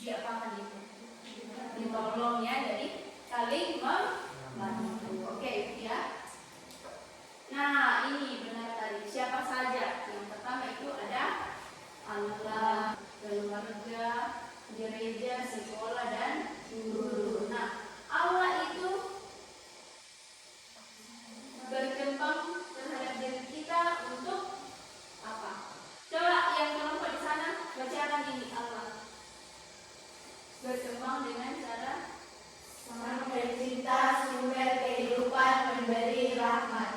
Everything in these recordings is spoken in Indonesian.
diapakan itu? Ditolong ya, jadi saling membantu. Oke, ya. Nah, ini benar tadi. Siapa saja? Yang pertama itu ada Allah, keluarga, gereja, sekolah, dan guru. Nah, Allah itu berkembang terhadap diri kita untuk apa? Coba yang kelompok di sana bacakan ini Allah berkembang dengan cara Sang Pencipta sumber kehidupan memberi rahmat.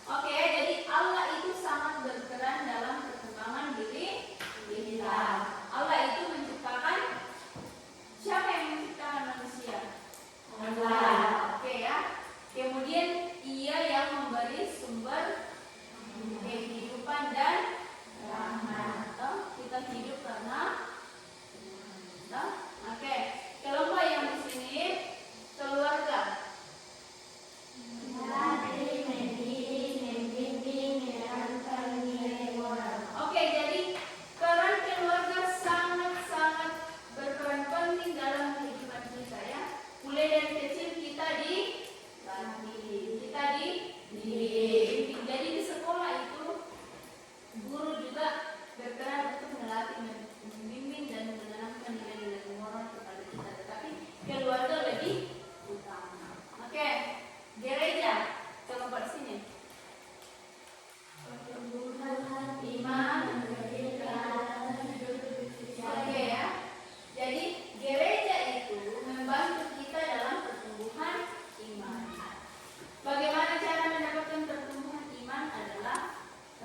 oke, jadi Allah itu sangat berperan dalam perkembangan diri kita. Allah itu menciptakan, siapa yang menciptakan manusia? Allah. Oke ya. Kemudian Ia yang memberi sumber kehidupan dan rahmat. Kita hidup karena Tuhan. Oke. Kelompok yang di sini keluarga. Melatih, mendidik, membimbing, menanamkan nilai moral. Oke, jadi peran keluarga sangat-sangat berperan penting dalam kehidupan kita ya. Mulai dari kecil kita dilatih, kita dididik. Jadi di sekolah itu guru juga berperan untuk melatih, membimbing dan menanamkan nilai-nilai moral kepada kita. Tetapi keluarga lebih utama. Oke, gereja. Coba di sini. Pertumbuhan iman menjadi peralatan hidup Oke ya. Jadi gereja itu membantu kita dalam pertumbuhan iman. Bagaimana cara mendapatkan pertumbuhan iman adalah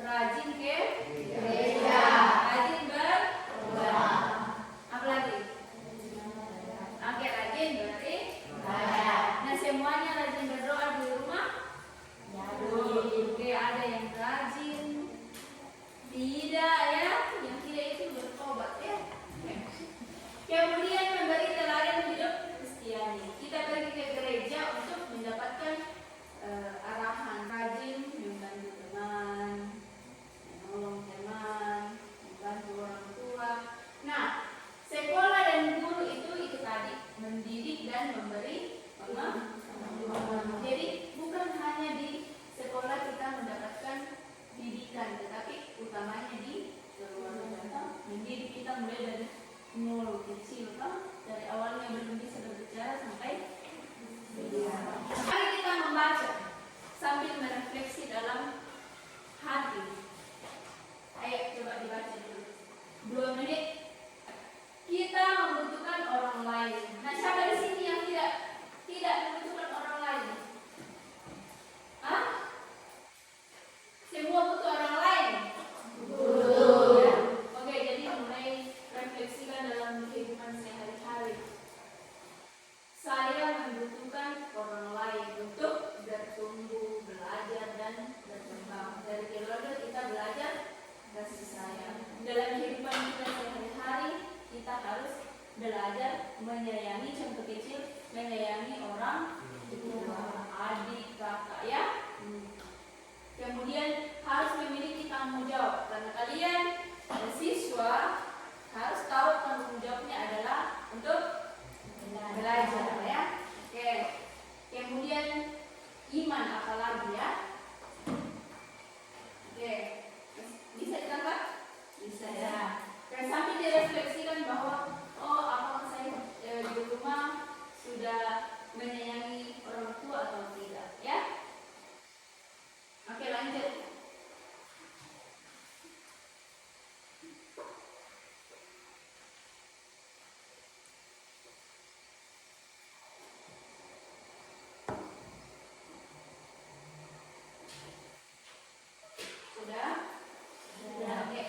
rajin ke gereja. rajin berdoa. Apa lagi? Oke, rajin berarti. Nah, semuanya rajin berdoa di rumah. Oke, ada yang rajin, tidak ya, yang tidak itu bertobat ya. Kemudian memberi teladan hidup Kristiani. Kita pergi ke gereja untuk mendapatkan arahan, rajin membantu teman, menolong teman, membantu orang tua. Nah, sekolah dan guru itu tadi mendidik dan memberi pengetahuan. Jadi bukan hanya di sekolah kita mendapatkan didikan, tetapi utamanya di keluarga. Mendidik kita mulai dari nol kecil, dari awalnya belum bisa berbicara sampai bicara. Mari kita membaca sambil merefleksi dalam hati. Ayo coba dibaca dulu 2 menit. Kita membutuhkan orang lain. Nah, siapa di sini yang tidak membutuhkan orang lain? Hah? Semua butuh orang lain? Butuh. Ya. Oke, jadi mulai refleksikan dalam kehidupan sehari-hari. Saya membutuhkan orang lain untuk bertumbuh, belajar, dan berkembang. Dari keluarga kita belajar kasih sayang. Dalam kehidupan kita sehari-hari, kita harus belajar menyayangi, contoh kecil, menyayangi orang tua, adik, kakak ya. Kemudian harus memiliki tanggung jawab, karena kalian siswa harus tahu tanggung jawabnya adalah untuk belajar ya. Oke. Kemudian iman apalagi ya? Oke. Bisa ditangkap? Bisa ya. Dan sampai direfleksikan bahwa apakah saya di rumah sudah menyayangi orang tua atau tidak ya? Oke, lanjut. Sudah? Sudah. Oke.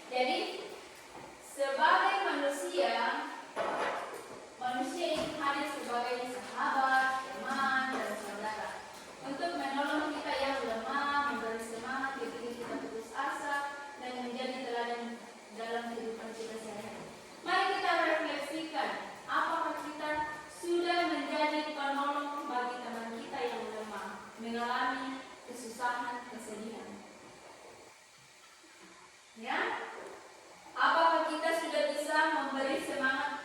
Jadi sebagai manusia itu hadir sebagai sahabat, teman, dan saudara untuk menolong kita yang lemah, memberi semangat ketika kita putus asa, dan menjadi teladan dalam kehidupan kita sehari-hari. Mari kita refleksikan, apakah kita sudah menjadi penolong bagi teman kita yang lemah, mengalami kesusahan, kesedihan. Ya? Apakah kita sudah bisa memberi semangat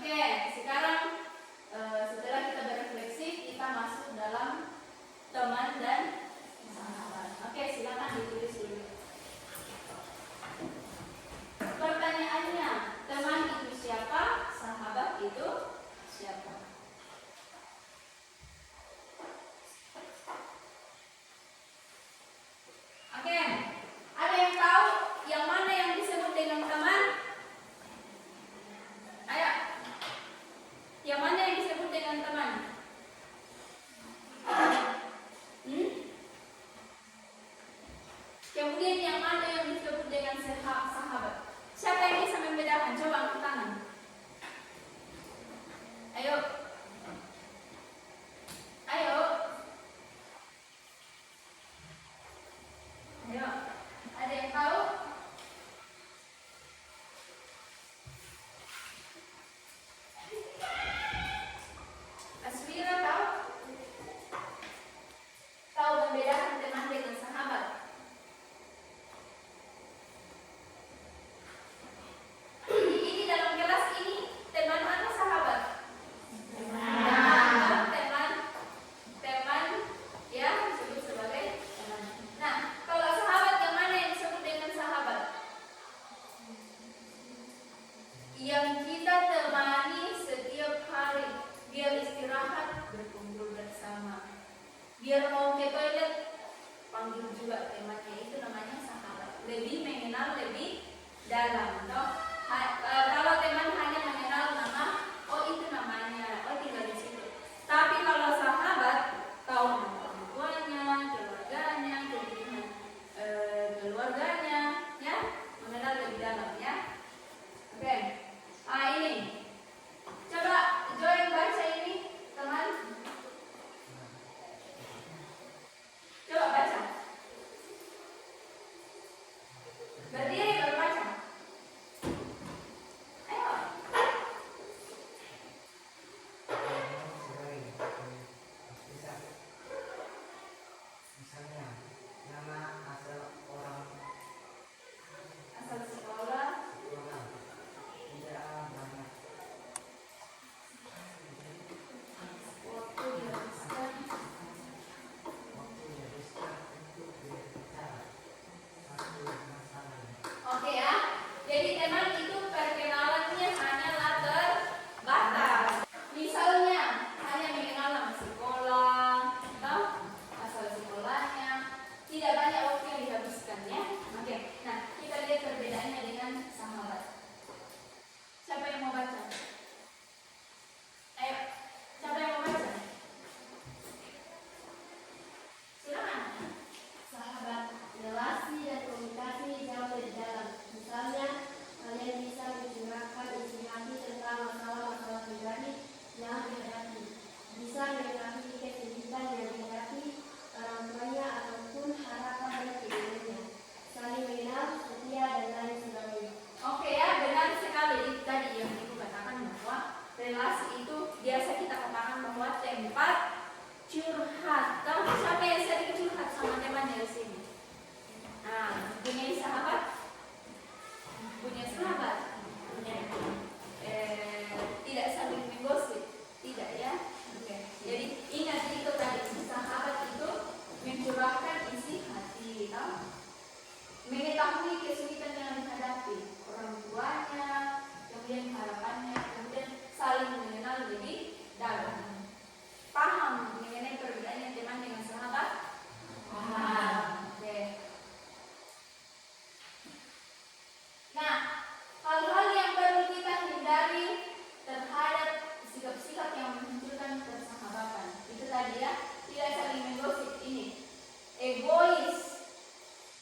Oke, sekarang setelah kita berefleksi, kita masuk dalam teman dan sahabat. Oke, silakan ditulis dulu. Pertanyaannya, teman itu siapa? Sahabat itu siapa? Oke, ada yang tahu yang mana yang disebut dengan teman? Ayo, yang mana yang disebut dengan teman? Kemudian yang mana yang disebut dengan sahabat? Siapa yang bisa membedakan? Coba angkat tangan. Ayo. Ayo. Ayo. Ada yang tahu? Aswira tahu? Tahu membedakan teman dengan sahabat? Ini dalam kelas ini teman atau sahabat? Teman ya disebut sebagai teman. Nah, kalau sahabat yang mana yang disebut dengan sahabat? Yang kita temani setiap hari, biar istirahat berkumpul bersama, biar mau ke toilet panggil juga temannya, itu namanya sahabat. Lebih mengenal lebih dalam, toh. Kalau teman hanya mengenal nama, oh itu namanya, oh tinggal di situ. Tapi kalau sahabat tahu nama orang tuanya, keluarganya, kebutuhan keluarganya, ya, mengenal lebih dalam, ya. Oke. Ini. Coba Joy baca ini, teman. Coba baca. Berdiri baru baca. Ayo. Misalnya nama asal orang Asal sekolah. tidak banyak Waktu dihabiskan. waktu dihabiskan untuk berbicara satu masalah. Oke ya. Jadi teman itu perkenalannya hanyalah terbatas. Misalnya hanya mengenal nama sekolah, atau asal sekolahnya, tidak banyak waktu yang dihabiskan, ya. Oke. Nah, kita lihat perbedaannya dengan sahabat. Siapa yang mau baca? Ayo, siapa yang mau baca? Silakan. Sahabat, relasi dan komunikasi jauh lebih dalam. Misalnya, kalian bisa mencurahkan isi hati tentang masalah-masalah pribadi yang dihadapi. Bisa mengetahui kesulitan yang dihadapi orang tuanya ataupun harapan dan keinginannya. Saling mengenal, setia, dan lain sebagainya. Oke ya, benar sekali. Itu tadi yang ibu katakan bahwa relasi itu biasa kita katakan bahwa tempat curhat. Tahu siapa yang sering curhat sama temannya di sini? Nah, punya sahabat? Punya sahabat? Punya tidak saling menggosip, tidak ya? Oke. Jadi ingat itu tadi, sahabat itu mencurahkan isi hati, tahu? Mengetahui kesulitan yang dihadapi orang tuanya, kemudian harapannya, kemudian saling mengenal lebih dalam. Paham mengenai perbedaannya teman dengan sahabat? Paham. Oke. Nah, hal-hal yang perlu kita hindari terhadap sikap-sikap yang menghancurkan persahabatan. Itu tadi ya, tidak saling menggosip ini. Egois,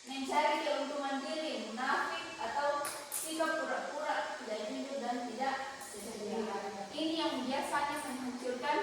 mencari keuntungan diri, munafik, atau sikap pura-pura tidak jujur dan tidak setia. Ini yang biasanya menghancurkan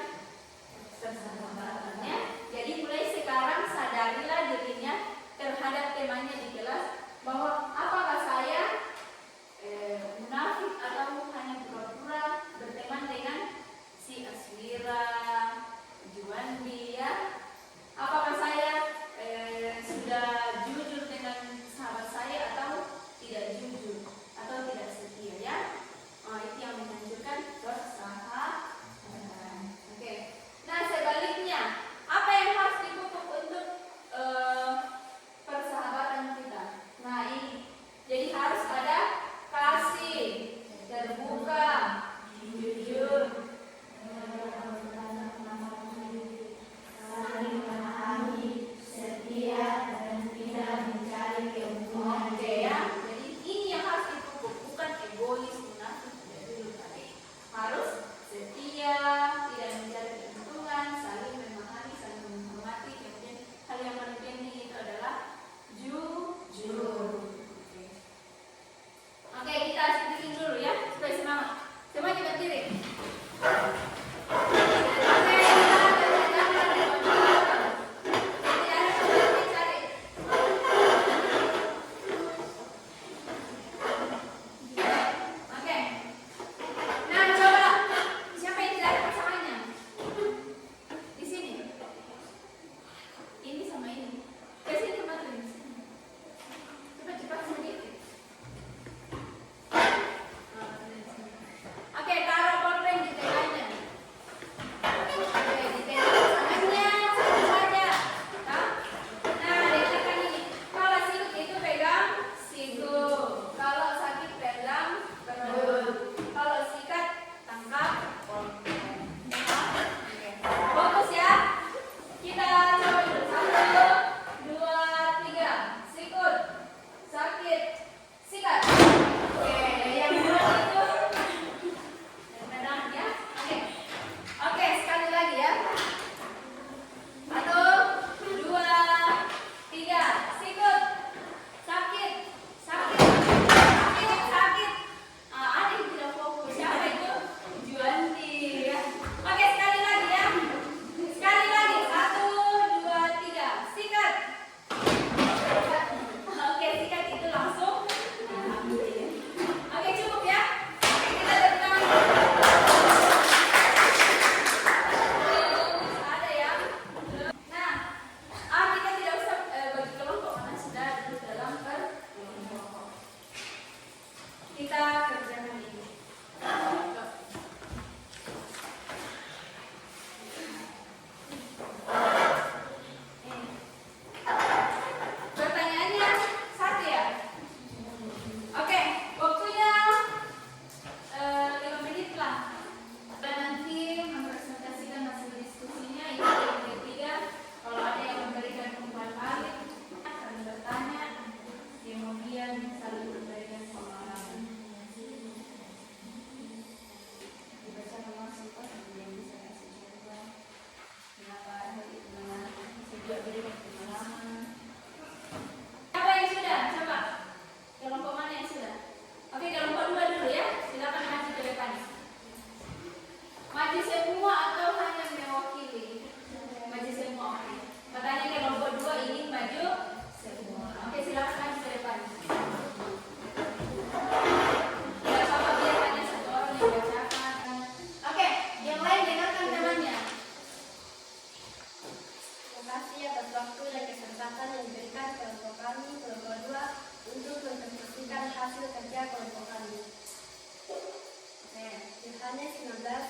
Yohanes 19 ayat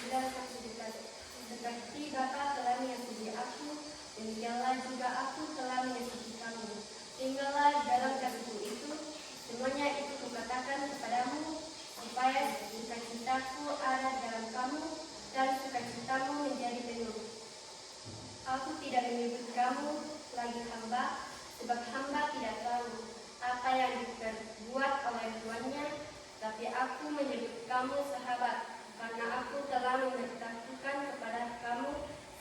9 sampai 11. Seperti Bapa telah mengasihi aku, demikianlah juga aku telah mengasihi kamu. Tinggallah dalam kasihku itu. Semuanya itu kukatakan kepadamu, supaya sukacitaku ada dalam kamu dan sukacitamu menjadi penuh. Aku tidak menyebut kamu lagi hamba, sebab hamba tidak tahu apa yang diperbuat oleh tuannya, tapi aku menyebut kamu sahabat, karena aku telah memberitahukan kepada kamu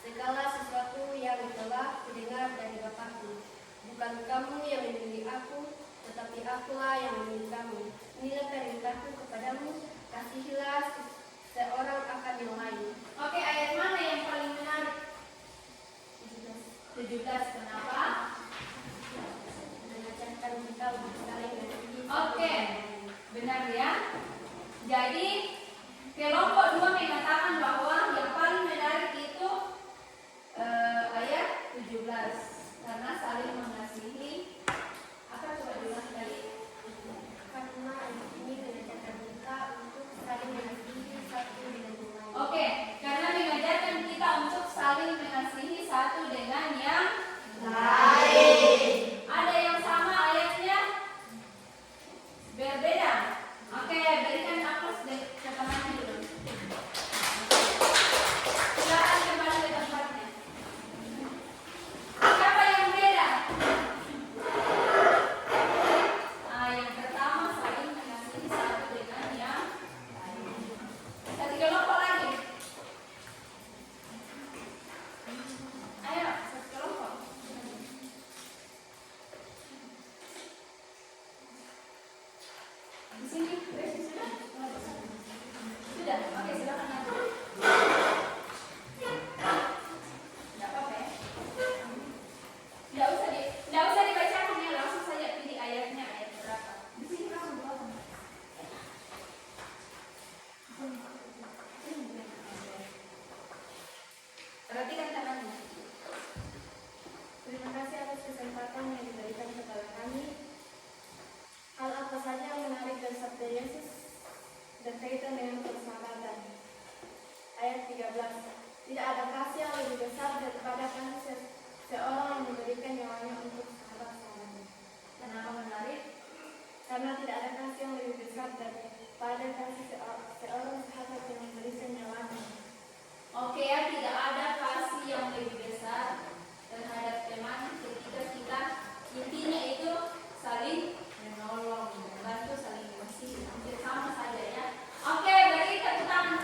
segala sesuatu yang telah kudengar dari Bapakku. Bukan kamu yang memilih aku, tetapi akulah yang memilih kamu. Inilah perintahku kepadamu, kasihilah seorang akan yang lain. Oke, ayat mana yang paling menarik? 17. Kenapa? Mengajarkan kita untuk saling mengasihi. Oke, benar ya. Jadi kelompok 2 mengatakan bahwa yang paling menarik itu ayat 17 karena saling mengasihi. Apa coba diulang kali? Karena ayat ini mengajarkan kita untuk saling mengasihi satu dengan yang lain. Oke, karena mengajarkan kita untuk saling mengasihi satu dengan yang lain. Ada yang sama ayatnya? Berbeda. Oke, berikan aplaus ke temannya dulu. Silakan kembali ke tempatnya. Siapa yang beda? Yang pertama saling mengasihi satu dengan yang lain. Satu kelompok lagi. Ayo, satu kelompok. Di sini, Grace, sudah? Sudah, oke, silakan lanjut. Tidak apa-apa ya. Tidak usah dibacakan ya, langsung saja pilih ayatnya, ayat berapa. Di sini kamu bawa. Perhatikan tangannya. Terima kasih atas kesempatan yang diberikan kepada kami. Hal apa saja yang menarik dari sabda Yesus berkaitan dengan persahabatan? Ayat 13. Tidak ada kasih yang lebih besar daripada kasih seorang yang memberikan nyawanya untuk sahabat-sahabatnya. Kenapa menarik? Karena tidak ada kasih yang lebih besar daripada kasih seorang sahabat yang memberikan nyawanya. Oke ya, tidak ada kasih yang lebih besar terhadap teman ketika kita intinya itu saling menolong, membantu, saling mengasihi. Hampir sama saja ya. Oke, beri tepuk tangan.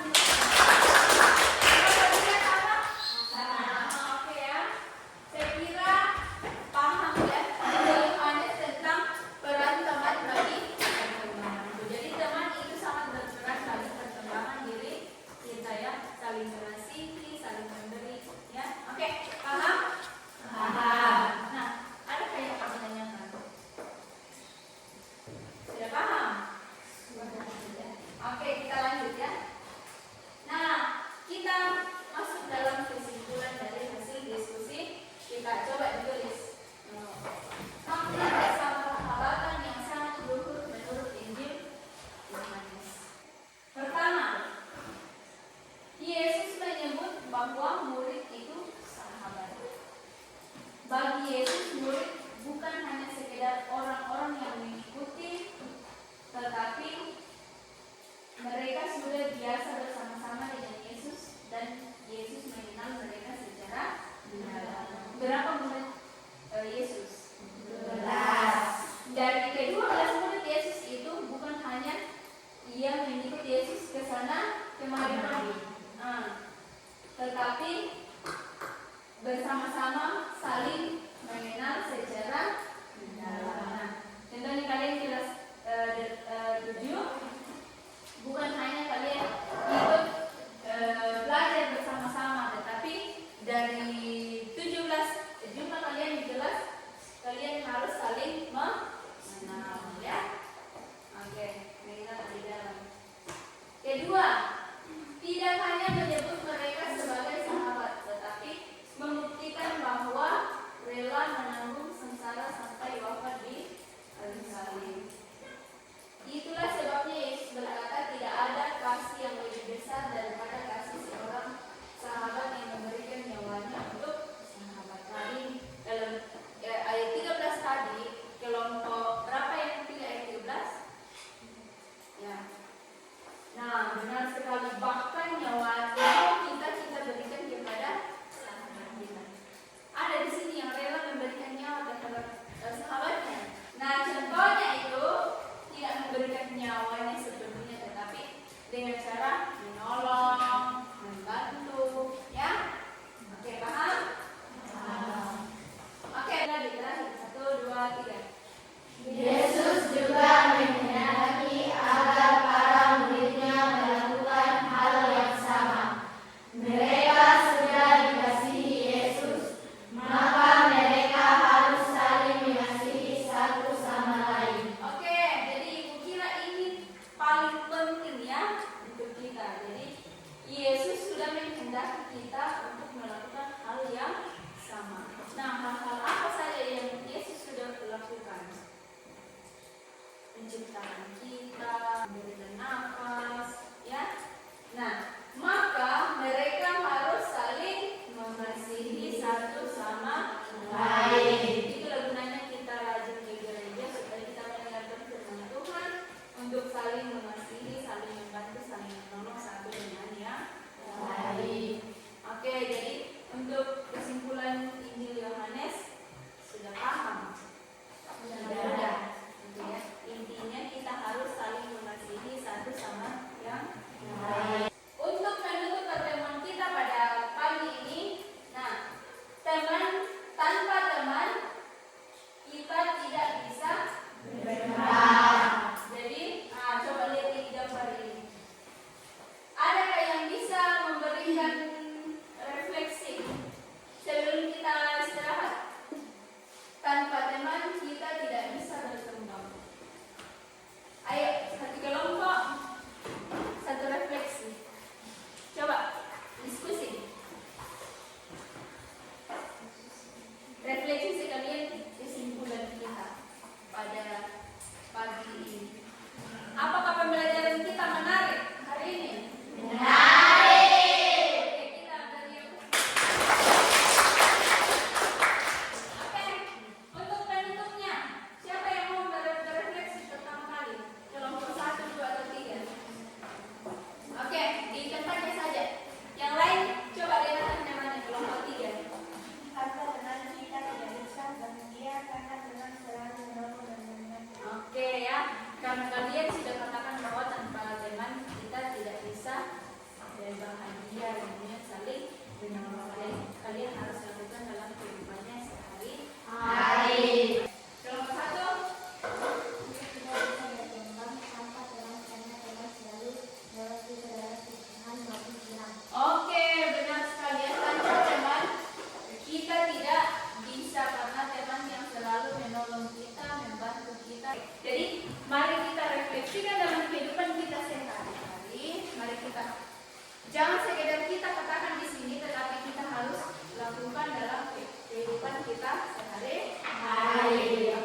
Oke ya. Saya kira paham ya Yohanes tentang peran teman bagi perkembangan. Jadi teman itu sangat berperan bagi perkembangan diri kita ya, saling mengasihi, saling memberi ya. Oke, paham? Paham. Nah, ada kayak apa menanyakan? Sudah paham? Oke, kita lanjut ya. Nah, kita masuk dalam kesimpulan dari hasil diskusi. Kita coba ditulis. Makna persahabatan yang sangat luhur menurut Injil Yohanes. Pertama, Yesus menyebut bahwa murid itu sahabat. Bagi Yesus, murid bukan hanya sekedar orang-orang yang mengikuti, tetapi mereka sudah biasa bersama-sama dengan Yesus dan Yesus mengenal mereka secara dalam. Berapa murid Yesus? 12. Dari ke-12 murid Yesus itu bukan hanya ia mengikut Yesus ke sana kemari, tetapi bersama-sama saling mengenal secara dalam. Contohnya kalian kelas 7, bukan hanya kalian ikut belajar bersama-sama, tetapi dari 17 jumlah kalian di kelas, kalian harus saling mengenal ya. Oke, mengenal di dalam. Kedua, tidak hanya menyebut mereka sebagai sahabat, tetapi membuktikan bahwa rela menanggung sengsara sampai wafat di kayu salib. Itulah sebabnya Yesus berkata tidak ada kasih yang lebih besar sekali, bahkan nyawa kita berikan kepada sahabat kita. Ada di sini yang rela memberikan nyawa terhadap sahabatnya. Nah, contohnya itu tidak memberikan nyawanya sepenuhnya, tetapi dengan cara menolong, membantu, ya. Oke, paham? Oke, tadi terakhir 1, 2, 3. Yesus juga menghendaki agar para muridnya melakukan hal yang sama. Mereka sudah dikasihi Yesus, maka mereka harus saling mengasihi satu sama lain. Oke, jadi ibu kira ini paling penting ya untuk kita. Jadi Yesus sudah menghendaki kita untuk melakukan hal yang sama. Nah, hal-hal apa saja yang Yesus sudah lakukan? Menciptakan kita, memberikan nafas, ya. Nah, maka mereka harus saling mengasihi satu sama lain. Itulah gunanya kita rajin ke gereja supaya kita mendengarkan firman Tuhan untuk saling mengasihi, saling membantu, saling menolong satu dengan yang lain. Oke, jadi untuk kesimpulan Injil Yohanes sudah paham? Sudah. Gitu ya. Intinya kita harus saling mengasihi satu sama yang lain. Untuk menutup pertemuan kita pada pagi ini, nah, tanpa teman kita tidak bisa berkembang. Jadi, coba lihat di gambar ini. Adakah yang bisa memberikan refleksi sebelum kita istirahat? Tanpa teman kita tidak bisa berkembang. Ayo, satu kelompok, satu refleksi. Coba diskusi. Refleksi sekalian kesimpulan kita pada pagi ini. Apakah pembelajaran kita menarik hari ini? Menarik. Oke, kita beri. Oke, untuk penutupnya, siapa yang mau berefleksi pertama kali? Kelompok 1, 2, atau 3? Oke, di tempatnya saja. Yang lain, coba lihat namanya kelompok 3. Tanpa teman kita tidak bisa bahagia karena teman selalu menolong dan mengingatkan. Oke ya, karena kalian sudah katakan bahwa tanpa teman kita tidak bisa berbahagia, kemudian saling menolong. Kalian harus lakukan dalam kehidupannya sehari-hari. Kelompok 1. Kita bisa berkembang tanpa teman karena teman selalu melewati segala kesusahan maupun senang. Oke, benar sekali ya. Tanpa teman kita tidak bisa, karena teman yang selalu menolong kita, membantu kita. Jadi mari kita refleksikan dalam kehidupan kita sehari-hari. Mari kita jangan sekedar kita katakan di sini, tetapi kita harus lakukan dalam kehidupan kita sehari-hari.